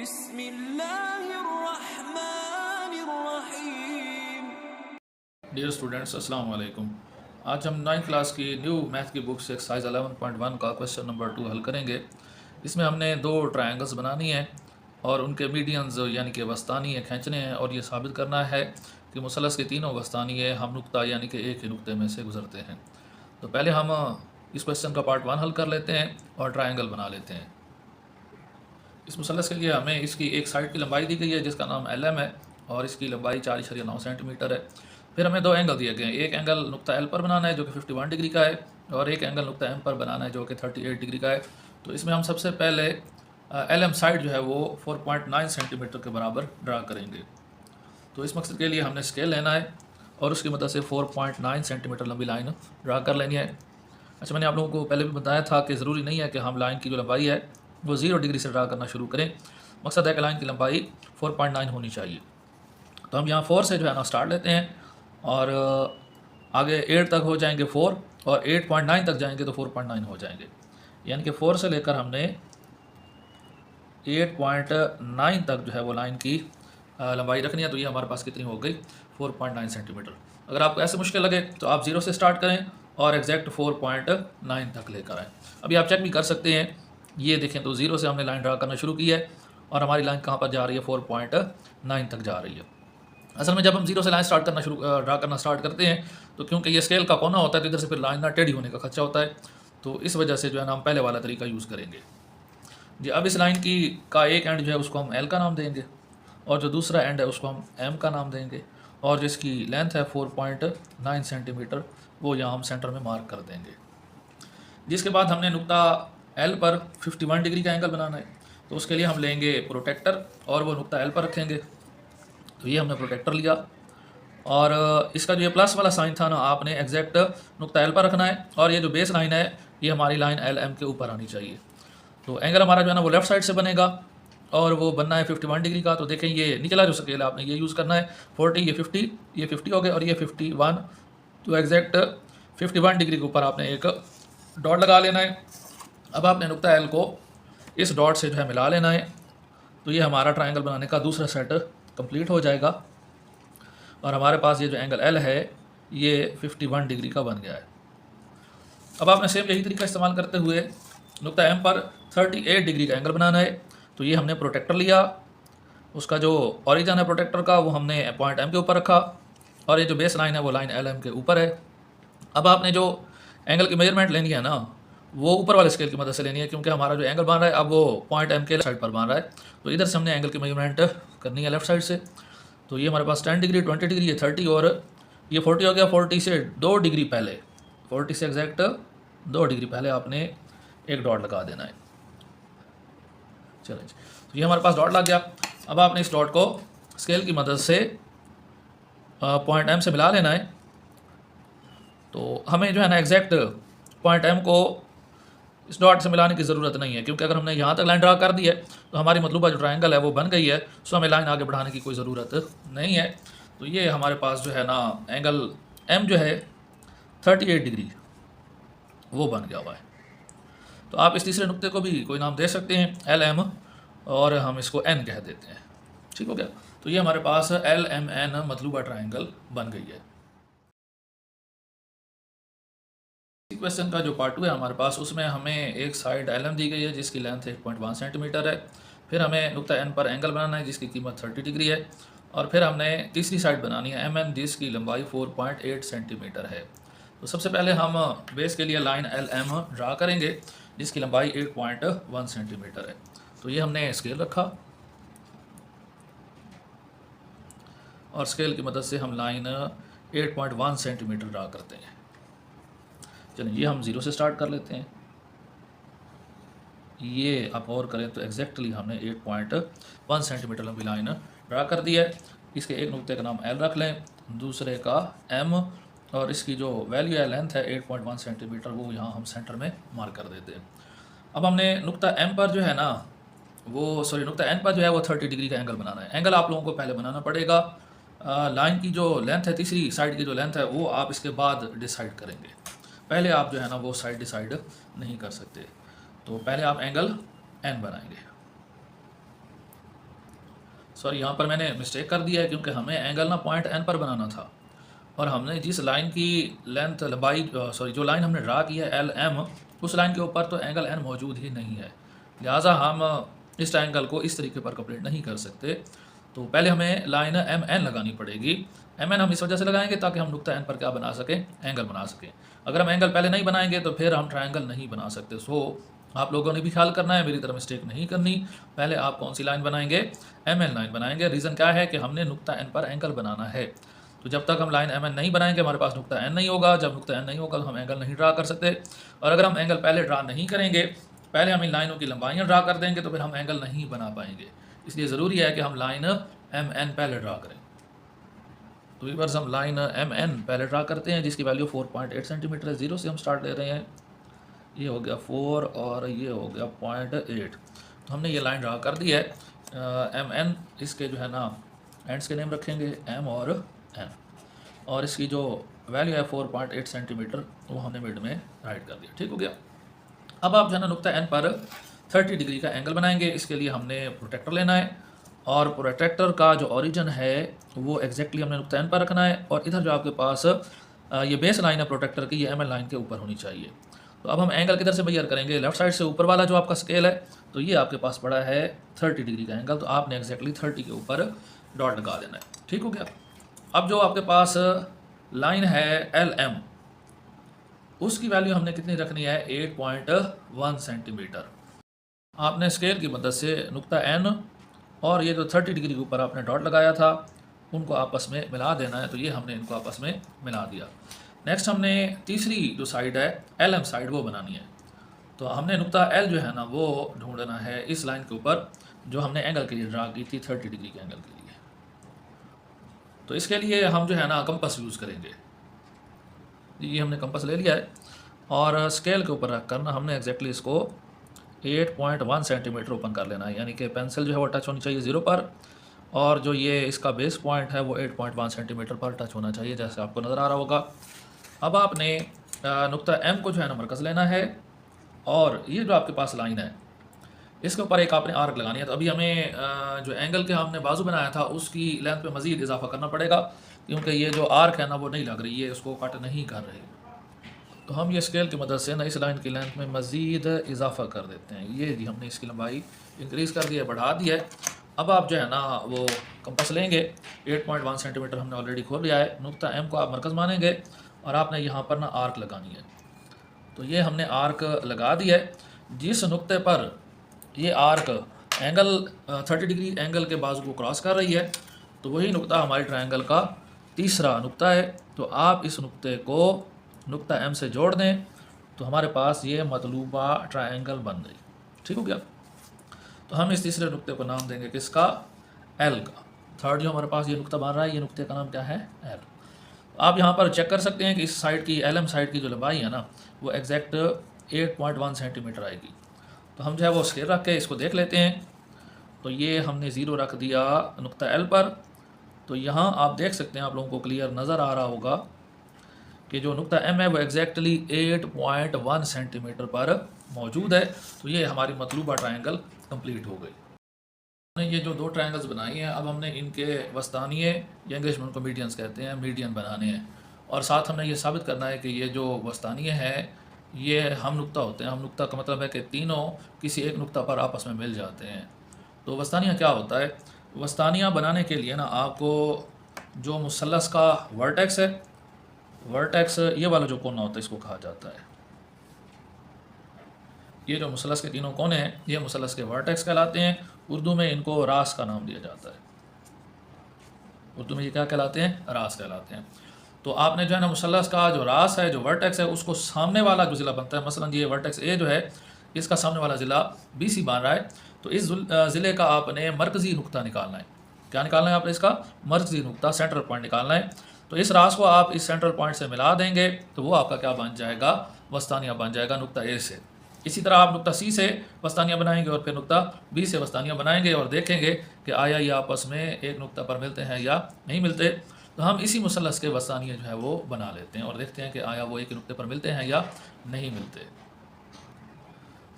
बिस्मिल्लाहिर्रहमानिर्रहीम। Dear students, अस्सलाम वालेकुम। आज हम 9th क्लास की न्यू मैथ की बुक से एक्सरसाइज 11.1 का क्वेश्चन नंबर 2 हल करेंगे। इसमें हमने दो ट्रायंगल्स बनानी है और उनके मीडियंस यानी कि वस्तानी है खींचने हैं और ये साबित करना है कि मुसलस के तीनों वस्तानी है हम नुक्ता यानी कि एक ही नुक्ते में से गुजरते हैं। तो पहले हम इस क्वेश्चन का पार्ट 1 हल कर लेते हैं और ट्रायंगल बना लेते हैं। इस मुसलस के लिए हमें इसकी एक साइड की लंबाई दी गई है जिसका नाम LM है और इसकी लंबाई 4.9 सेंटीमीटर है। फिर हमें दो एंगल दिए गए हैं, एक एंगल नुक्ता L पर बनाना है जो कि 51 डिग्री का है और एक एंगल नुक्ता M पर बनाना है जो कि 38 डिग्री का है। तो इसमें हम सबसे पहले LM साइड जो है वो 4.9 सेंटीमीटर के बराबर ड्रा करेंगे। तो इस मकसद के लिए हमने स्केल लेना है और उसकी मदद से 4.9 सेंटीमीटर लंबी लाइन ड्रा कर लेनी है। अच्छा, मैंने आप लोगों को पहले भी बताया था कि ज़रूरी नहीं है कि हम लाइन की जो लंबाई है वो 0 डिग्री से ड्रा करना शुरू करें। मकसद है कि लाइन की लंबाई 4.9 होनी चाहिए। तो हम यहाँ 4 से जो है ना स्टार्ट लेते हैं और आगे 8 तक हो जाएंगे 4 और 8.9 तक जाएंगे तो 4.9 हो जाएंगे। यानी कि 4 से लेकर हमने 8.9 तक जो है वो लाइन की लंबाई रखनी है। तो ये हमारे पास कितनी हो गई, 4.9 सेंटीमीटर। अगर आपको ऐसे मुश्किल लगे तो आप 0 से स्टार्ट करें और एग्जैक्ट 4.9 तक लेकर आएँ। अभी आप चेक भी कर सकते हैं, ये देखें तो 0 से हमने लाइन ड्रा करना शुरू की है और हमारी लाइन कहाँ पर जा रही है, 4.9 तक जा रही है। असल में जब हम 0 से लाइन ड्रा करना स्टार्ट करते हैं तो क्योंकि ये स्केल का कोना होता है तो इधर से फिर लाइन ना टेढ़ी होने का खर्चा होता है, तो इस वजह से जो है ना हम पहले वाला तरीका यूज़ करेंगे जी। अब इस लाइन का एक एंड जो है उसको हम L का नाम देंगे और जो दूसरा एंड है उसको हम M का नाम देंगे और जिसकी लेंथ है 4.9 सेंटीमीटर वो यहाँ हम सेंटर में मार्क कर देंगे। जिसके बाद हमने नुक्ता L पर 51 डिग्री का एंगल बनाना है, तो उसके लिए हम लेंगे प्रोटेक्टर और वो नुक्ता L पर रखेंगे। तो ये हमने प्रोटेक्टर लिया और इसका जो ये प्लस वाला साइन था ना, आपने एग्जैक्ट नुक्ता L पर रखना है और ये जो बेस लाइन है ये हमारी लाइन LM के ऊपर आनी चाहिए। तो एंगल हमारा जो है ना वो लेफ्ट साइड से बनेगा और वो बनना है 51 डिग्री का। तो देखें ये निचला जो स्केल है आपने ये यूज़ करना है, 40 ये 50 हो गए और ये 51। तो एग्जैक्ट 51 डिग्री के ऊपर आपने एक डॉट लगा लेना है। अब आपने नुक्ता L को इस डॉट से जो है मिला लेना है। तो ये हमारा ट्रायंगल बनाने का दूसरा सेट कंप्लीट हो जाएगा और हमारे पास ये जो एंगल L है ये 51 डिग्री का बन गया है। अब आपने सेम यही तरीका इस्तेमाल करते हुए नुक्ता M पर 38 डिग्री का एंगल बनाना है। तो ये हमने प्रोटेक्टर लिया, उसका जो ओरिजिन है प्रोटेक्टर का वो हमने पॉइंट M के ऊपर रखा और ये जो बेस लाइन है वो लाइन LM के ऊपर है। अब आपने जो एंगल की मेजरमेंट लेनी है ना वो ऊपर वाले स्केल की मदद से लेनी है, क्योंकि हमारा जो एंगल बन रहा है अब वो पॉइंट M के साइड पर बन रहा है। तो इधर से हमने एंगल की मेजरमेंट करनी है लेफ्ट साइड से। तो ये हमारे पास 10 डिग्री, 20 डिग्री, ये 30 और ये 40 हो गया। 40 से 2 डिग्री पहले, 40 से एग्जैक्ट 2 डिग्री पहले आपने एक डॉट लगा देना है। चलें जी, तो ये हमारे पास डॉट लग गया। अब आपने इस डॉट को स्केल की मदद से पॉइंट M से मिला लेना है। तो हमें जो है ना एग्जैक्ट पॉइंट M को इस डॉट से मिलाने की ज़रूरत नहीं है, क्योंकि अगर हमने यहाँ तक लाइन ड्रा कर दी है तो हमारी मतलूबा जो ट्रायंगल है वो बन गई है, सो हमें लाइन आगे बढ़ाने की कोई ज़रूरत नहीं है। तो ये हमारे पास जो है ना एंगल M जो है 38 डिग्री वो बन गया हुआ है। तो आप इस तीसरे नुक्ते को भी कोई नाम दे सकते हैं LM और हम इसको N कह देते हैं। ठीक हो गया। तो ये हमारे पास LMN मतलूबा ट्रायंगल बन गई है। क्वेश्चन का जो पार्ट 2 है हमारे पास, उसमें हमें एक साइड LM दी गई है जिसकी लेंथ 1.1 सेंटीमीटर है। फिर हमें नुक्ता N पर एंगल बनाना है जिसकी कीमत 30 डिग्री है और फिर हमने तीसरी साइड बनानी है MN जिसकी लंबाई 4.8 सेंटीमीटर है। तो सबसे पहले हम बेस के लिए लाइन LM ड्रा करेंगे जिसकी लंबाई 8.1 सेंटीमीटर है। तो ये हमने स्केल रखा और स्केल की मदद से हम लाइन 8.1 सेंटीमीटर ड्रा करते हैं। चलिए ये हम 0 से स्टार्ट कर लेते हैं। ये आप और करें तो एग्जैक्टली हमने 8.1 सेंटीमीटर लंबी लाइन ड्रा कर दी है। इसके एक नुक्ते का नाम L रख लें, दूसरे का M और इसकी जो वैल्यू है लेंथ है 8.1 सेंटीमीटर वो यहाँ हम सेंटर में मार्क कर देते हैं। अब हमने नुक्ता M पर जो है ना नुक्ता N पर जो है वो 30 डिग्री का एंगल बनाना है। एंगल आप लोगों को पहले बनाना पड़ेगा। लाइन की जो लेंथ है, तीसरी साइड की जो लेंथ है वो आप इसके बाद डिसाइड करेंगे, पहले आप जो है ना वो साइड डिसाइड नहीं कर सकते। तो पहले आप एंगल N बनाएंगे। सॉरी यहाँ पर मैंने मिस्टेक कर दिया है, क्योंकि हमें एंगल ना पॉइंट एन पर बनाना था, और हमने जिस लाइन की लेंथ लंबाई सॉरी जो लाइन हमने ड्रा की है एल एम, उस लाइन के ऊपर तो एंगल एन मौजूद ही नहीं है, लिहाजा हम इस ट्रायंगल को इस तरीके पर कंप्लीट नहीं कर सकते। तो पहले हमें लाइन एम एन लगानी पड़ेगी। एम एन हम इस वजह से लगाएंगे ताकि हम नुक्ता एन पर क्या बना सकें, एंगल बना सकें। अगर हम एंगल पहले नहीं बनाएंगे तो फिर हम ट्रायंगल नहीं बना सकते। सो आप लोगों ने भी ख्याल करना है, मेरी तरह मिस्टेक नहीं करनी। पहले आप कौन सी लाइन बनाएंगे, एम एन लाइन बनाएंगे। रीज़न क्या है कि हमने नुक्ता एन पर एंगल बनाना है। तो जब तक हम लाइन एम एन नहीं बनाएंगे हमारे पास नुक्ता एन नहीं होगा। जब नुक्ता एन नहीं होगा तो हम एंगल नहीं ड्रा कर सकते। और अगर हम एंगल पहले ड्रा नहीं करेंगे, पहले हम इन लाइनों की लंबाइयाँ ड्रा कर देंगे, तो फिर हम एंगल नहीं बना पाएंगे। इसलिए ज़रूरी है कि हम लाइन एम एन पहले ड्रा करें। तो व्यूअर्स हम लाइन एम एन पहले ड्रा करते हैं, जिसकी वैल्यू 4.8 सेंटीमीटर है। 0 से हम स्टार्ट ले रहे हैं। ये हो गया 4 और ये हो गया 0.8। तो हमने ये लाइन ड्रा कर दी है। एम एन इसके जो है ना एंड्स के नेम रखेंगे एम और एन, और इसकी जो वैल्यू है 4.8 सेंटीमीटर वो हमने मिड में राइट कर दिया। ठीक हो गया। अब आप जो है ना नुक्ता एन पर 30 डिग्री का एंगल बनाएंगे। इसके लिए हमने प्रोटेक्टर लेना है, और प्रोटेक्टर का जो ओरिजिन है वो एग्जैक्टली हमने नुक्ता एन पर रखना है, और इधर जो आपके पास ये बेस लाइन है प्रोटेक्टर की, ये एम एन लाइन के ऊपर होनी चाहिए। तो अब हम एंगल किधर से मेजर करेंगे, लेफ्ट साइड से ऊपर वाला जो आपका स्केल है, तो ये आपके पास पड़ा है 30 डिग्री का एंगल। तो आपने एग्जैक्टली 30 के ऊपर डॉट लगा देना है। ठीक हो गया। अब जो आपके पास लाइन है एल एम, उसकी वैल्यू हमने कितनी रखनी है, 8.1 सेंटीमीटर। आपने स्केल की मदद से नुक्ता एन और ये जो 30 डिग्री के ऊपर आपने डॉट लगाया था उनको आपस में मिला देना है। तो ये हमने इनको आपस में मिला दिया। नेक्स्ट हमने तीसरी जो साइड है एल एम साइड वो बनानी है। तो हमने नुक्ता एल जो है ना वो ढूंढना है इस लाइन के ऊपर जो हमने एंगल के लिए ड्रा की थी, 30 डिग्री के एंगल के लिए। तो इसके लिए हम जो है ना कंपास यूज़ करेंगे। ये हमने कंपास ले लिया है, और स्केल के ऊपर रख कर ना हमने एग्जैक्टली इसको 8.1 सेंटीमीटर ओपन कर लेना है, यानी कि पेंसिल जो है वो टच होनी चाहिए 0 पर, और जो ये इसका बेस पॉइंट है वो 8.1 सेंटीमीटर पर टच होना चाहिए, जैसे आपको नज़र आ रहा होगा। अब आपने नुक्ता एम को जो है ना मरकज़ लेना है, और ये जो आपके पास लाइन है इसके ऊपर एक आपने आर्क लगानी है। तो अभी हमें जो एंगल के हमने बाजू बनाया था उसकी लेंथ पे मज़ीद इजाफा करना पड़ेगा, क्योंकि ये जो आर्क है ना वो नहीं लग रही है, इसको कट नहीं कर रही। तो हम ये स्केल की मदद से ना इस लाइन की लेंथ में मज़ीद इजाफा कर देते हैं। ये जी हमने इसकी लंबाई इंक्रीज़ कर दी है, बढ़ा दी है। अब आप जो है ना वो कंपास लेंगे, 8.1 सेंटीमीटर हमने ऑलरेडी खोल लिया है। नुक्ता एम को आप मरकज़ मानेंगे, और आपने यहाँ पर ना आर्क लगानी है। तो ये हमने आर्क लगा दी है। जिस नुक्ते पर ये आर्क एंगल 30 डिग्री एंगल के बाजू को क्रॉस कर रही है, तो वही नुक्ता हमारे ट्रायंगल का तीसरा नुक्ता है। तो आप इस नुक्ते को नुक्ता एम से जोड़ दें, तो हमारे पास ये मतलूबा ट्रायंगल बन गई। ठीक हो गया। तो हम इस तीसरे नुक्ते को नाम देंगे किसका, एल का। थर्ड जो हमारे पास ये नुक्ता बन रहा है, ये नुक्ते का नाम क्या है, एल। आप यहाँ पर चेक कर सकते हैं कि इस साइड की एल एम साइड की जो लंबाई है ना वो एग्जैक्ट 8.1 सेंटीमीटर आएगी। तो हम जो है वो स्केल रख के इसको देख लेते हैं। तो ये हमने 0 रख दिया नुक्ता एल पर। तो यहाँ आप देख सकते हैं, आप लोगों को क्लियर नज़र आ रहा होगा कि जो नुक्ता एम है वो एग्जैक्टली 8.1 सेंटीमीटर पर मौजूद है। तो ये हमारी मतलूबा ट्रायंगल कंप्लीट हो गई। हमने ये जो दो ट्रायंगल्स बनाई हैं, अब हमने इनके वस्तानिये या इंग्लिश में उनको मीडियंस कहते हैं, मीडियन बनाने हैं। और साथ हमने ये साबित करना है कि ये जो वस्तानिये हैं ये हम नुक्ता होते हैं। हम नुक्ता का मतलब है कि तीनों किसी एक नुक्ता पर आपस में मिल जाते हैं। तो वस्तानिया क्या होता है, वस्तानिया बनाने के लिए ना आपको जो मुसल्लस का वर्टेक्स है, वर्टेक्स ये वाला जो कोना होता है इसको कहा जाता है। ये जो मुसल्लस के तीनों कोने हैं ये मुसल्लस के वर्टेक्स कहलाते हैं। उर्दू में इनको रास का नाम दिया जाता है। उर्दू में ये क्या कहलाते हैं, रास कहलाते हैं। तो आपने जो है ना मुसल्लस का जो रास है, जो वर्टेक्स है, उसको सामने वाला जो ज़िला बनता है, मसलन ये वर्टेक्स ए जो है इसका सामने वाला ज़िला BC बन रहा है, तो इस ज़िले का आपने मरकज़ी नुक्ता निकालना है। क्या निकालना है आपने, इसका मरकज़ी नुक्ता, सेंट्रल पॉइंट निकालना है। तो इस रास को आप इस सेंट्रल पॉइंट से मिला देंगे तो वो आपका क्या बन जाएगा, वस्तानिया बन जाएगा नुक्ता ए से। इसी तरह आप नुक्ता C से वस्तानिया बनाएंगे और फिर नुक्ता B से वस्तानिया बनाएंगे और देखेंगे कि आया ये आपस में एक नुक्ता पर मिलते हैं या नहीं मिलते। तो हम इसी मुसल्लस के वस्तानिया जो है वो बना लेते हैं और देखते हैं कि आया वो एक नुक्ते पर मिलते हैं या नहीं मिलते।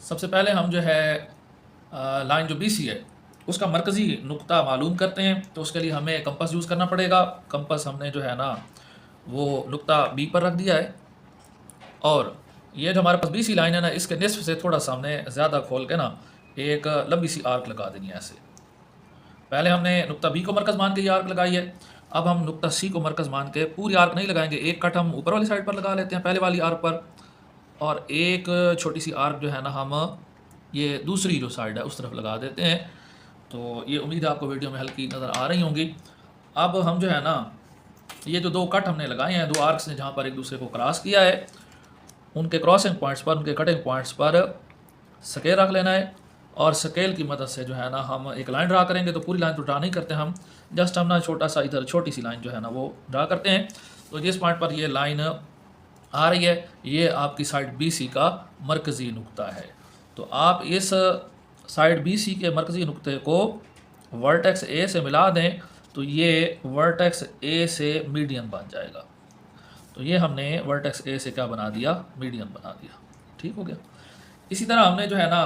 सबसे पहले हम जो है लाइन जो BC है उसका मरकज़ी नुक्ता मालूम करते हैं, तो उसके लिए हमें कंपास यूज़ करना पड़ेगा। कंपास हमने जो है ना वो नुक्ता बी पर रख दिया है, और ये जो हमारे पास बी सी लाइन है ना, इसके निस्फ से थोड़ा सा हमने ज़्यादा खोल के ना एक लंबी सी आर्क लगा देनी है ऐसे। पहले हमने नुक्ता बी को मरकज़ मान के ये आर्क लगाई है, अब हम नुक्ता सी को मरकज़ मान के पूरी आर्क नहीं लगाएंगे, एक कट हम ऊपर वाली साइड पर लगा लेते हैं पहले वाली आर्क पर, और एक छोटी सी आर्क जो है ना हम ये दूसरी जो साइड है उस तरफ लगा देते हैं। तो ये उम्मीद है आपको वीडियो में हल्की नज़र आ रही होंगी। अब हम जो है ना ये जो दो कट हमने लगाए हैं, दो आर्क्स ने जहाँ पर एक दूसरे को क्रॉस किया है, उनके क्रॉसिंग पॉइंट्स पर, उनके कटिंग पॉइंट्स पर स्केल रख लेना है, और स्केल की मदद से जो है ना हम एक लाइन ड्रा करेंगे। तो पूरी लाइन तो ड्रा नहीं करते हम, जस्ट हम ना छोटा सा इधर छोटी सी लाइन जो है ना वो ड्रा करते हैं। तो जिस पॉइंट पर ये लाइन आ रही है, ये आपकी साइड बी सी का मरकज़ी नुक्ता है। तो आप इस साइड बी सी के मरकज़ी नुक्ते को वर्टेक्स ए से मिला दें, तो ये वर्टेक्स ए से मीडियन बन जाएगा। तो ये हमने वर्टेक्स ए से क्या बना दिया, मीडियन बना दिया। ठीक हो गया। इसी तरह हमने जो है ना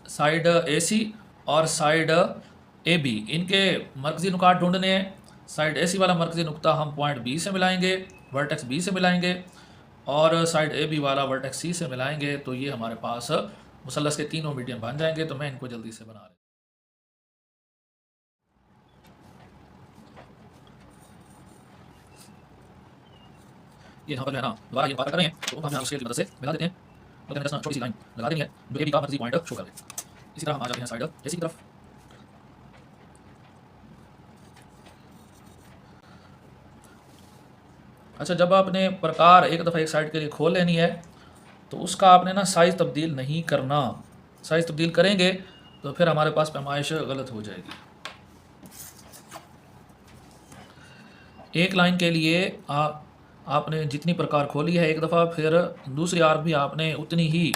साइड ए सी और साइड ए बी, इनके मरकज़ी नुकात ढूंढने हैं। साइड ए सी वाला मरकज़ी नुक्ता हम पॉइंट बी से मिलाएंगे, वर्टेक्स बी से मिलाएंगे, और साइड ए बी वाला वर्टेक्स सी से मिलाएंगे। तो ये हमारे पास मुसल्लस के तीनों मीडियन बन जाएंगे। तो मैं इनको जल्दी से बना रहा हूँ। ये यहाँ पर जो है ना दोबारा ये बात कर रहे हैं, तो हम यहाँ स्केल की मदद से मिला देते हैं। तो मैंने छोटी सी लाइन लगा देनी है जो ए बी का मरकज़ी पॉइंट शो कर दे। इसी तरह हम आ जाते हैं साइड ए सी की तरफ। अच्छा, जब आपने प्रकार एक दफ़ा एक साइड के लिए खोल लेनी है, तो उसका आपने ना साइज़ तब्दील नहीं करना। साइज़ तब्दील करेंगे तो फिर हमारे पास पैमाइश गलत हो जाएगी। एक लाइन के लिए आपने जितनी प्रकार खोली है एक दफ़ा, फिर दूसरी आर्क भी आपने उतनी ही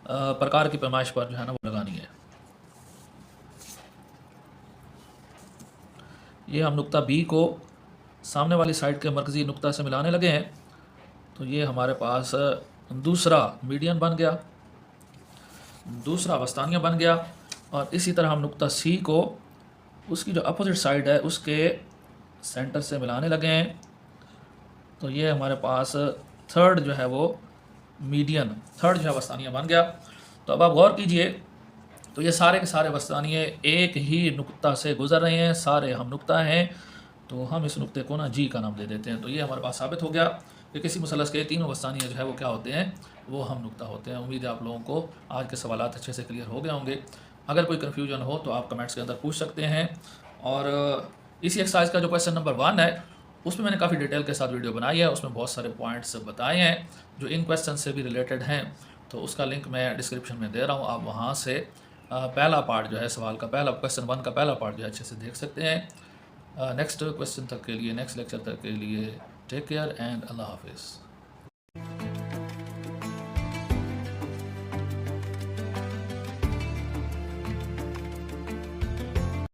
प्रकार की पैमाइश पर जो है ना वो लगानी है। ये हम नुक्ता बी को सामने वाली साइड के मरकज़ी नुक्ता से मिलाने लगे हैं, तो ये हमारे पास दूसरा मीडियन बन गया, दूसरा वस्तानिया बन गया। और इसी तरह हम नुक्ता सी को उसकी जो अपोजिट साइड है उसके सेंटर से मिलाने लगे हैं, तो ये हमारे पास थर्ड जो है वो मीडियन, थर्ड जो है वस्तानिया बन गया। तो अब आप गौर कीजिए, तो ये सारे के सारे वस्तानिये एक ही नुक्ता से गुजर रहे हैं, सारे हम नुक्ता हैं। तो हम इस नुक्ते को ना जी का नाम दे देते हैं। तो ये हमारे पास साबित हो गया कि किसी मुसल्लस के तीनों वस्तानिया जो है वो क्या होते हैं, वो हम नुक्ता होते हैं। उम्मीद है आप लोगों को आज के सवालात अच्छे से क्लियर हो गए होंगे। अगर कोई कन्फ्यूजन हो तो आप कमेंट्स के अंदर पूछ सकते हैं। और इसी एक्सरसाइज का जो क्वेश्चन नंबर 1 है, उसमें मैंने काफ़ी डिटेल के साथ वीडियो बनाई है, उसमें बहुत सारे पॉइंट्स बताए हैं जो इन क्वेश्चन से भी रिलेटेड हैं। तो उसका लिंक मैं डिस्क्रिप्शन में दे रहा हूँ, आप वहाँ से पहला पार्ट जो है सवाल का, पहला क्वेश्चन 1 का पहला पार्ट जो है अच्छे से देख सकते हैं। नेक्स्ट क्वेश्चन तक के लिए, नेक्स्ट लेक्चर तक के लिए टेक केयर एंड अल्लाह हाफिज़।